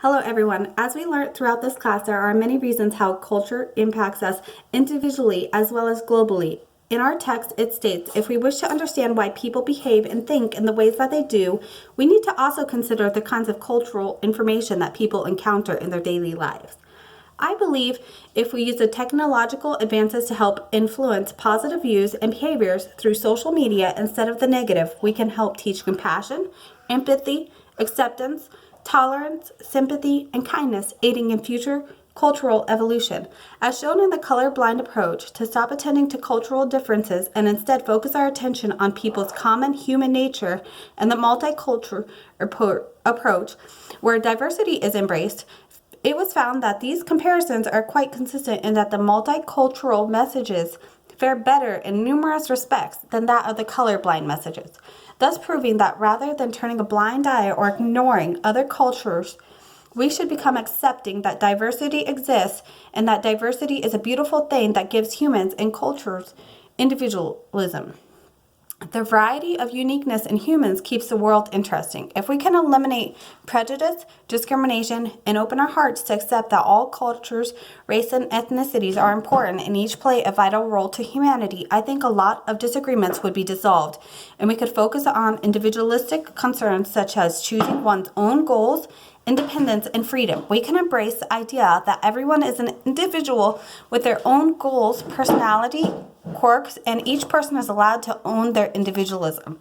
Hello everyone. As we learned throughout this class, there are many reasons how culture impacts us individually as well as globally. In our text, it states, if we wish to understand why people behave and think in the ways that they do, we need to also consider the kinds of cultural information that people encounter in their daily lives. I believe if we use the technological advances to help influence positive views and behaviors through social media instead of the negative, we can help teach compassion, empathy, acceptance, tolerance, sympathy, and kindness, aiding in future cultural evolution. As shown in the colorblind approach, to stop attending to cultural differences and instead focus our attention on people's common human nature and the multicultural approach, where diversity is embraced, it was found that these comparisons are quite consistent in that the multicultural messages fare better in numerous respects than that of the colorblind messages, thus proving that rather than turning a blind eye or ignoring other cultures, we should become accepting that diversity exists and that diversity is a beautiful thing that gives humans and cultures individualism. The variety of uniqueness in humans keeps the world interesting. If we can eliminate prejudice, discrimination, and open our hearts to accept that all cultures, race, and ethnicities are important and each play a vital role to humanity, I think a lot of disagreements would be dissolved, and we could focus on individualistic concerns such as choosing one's own goals, independence, and freedom. We can embrace the idea that everyone is an individual with their own goals, personality, quirks, and each person is allowed to own their individualism.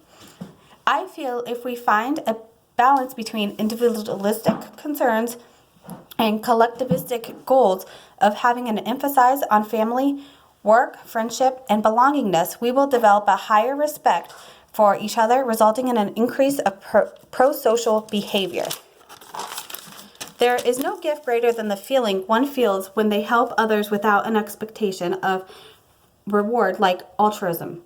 I feel if we find a balance between individualistic concerns and collectivistic goals of having an emphasis on family, work, friendship, and belongingness, we will develop a higher respect for each other, resulting in an increase of pro-social behavior. There is no gift greater than the feeling one feels when they help others without an expectation of reward, like altruism.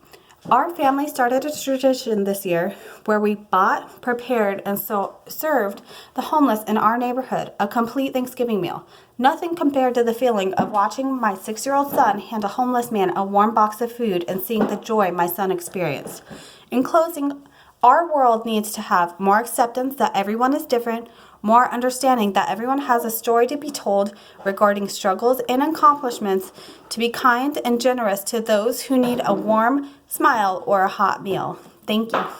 Our family started a tradition this year where we bought, prepared, and served the homeless in our neighborhood a complete Thanksgiving meal. Nothing compared to the feeling of watching my 6-year-old son hand a homeless man a warm box of food and seeing the joy my son experienced. In closing, our world needs to have more acceptance that everyone is different, more understanding that everyone has a story to be told regarding struggles and accomplishments, to be kind and generous to those who need a warm smile or a hot meal. Thank you.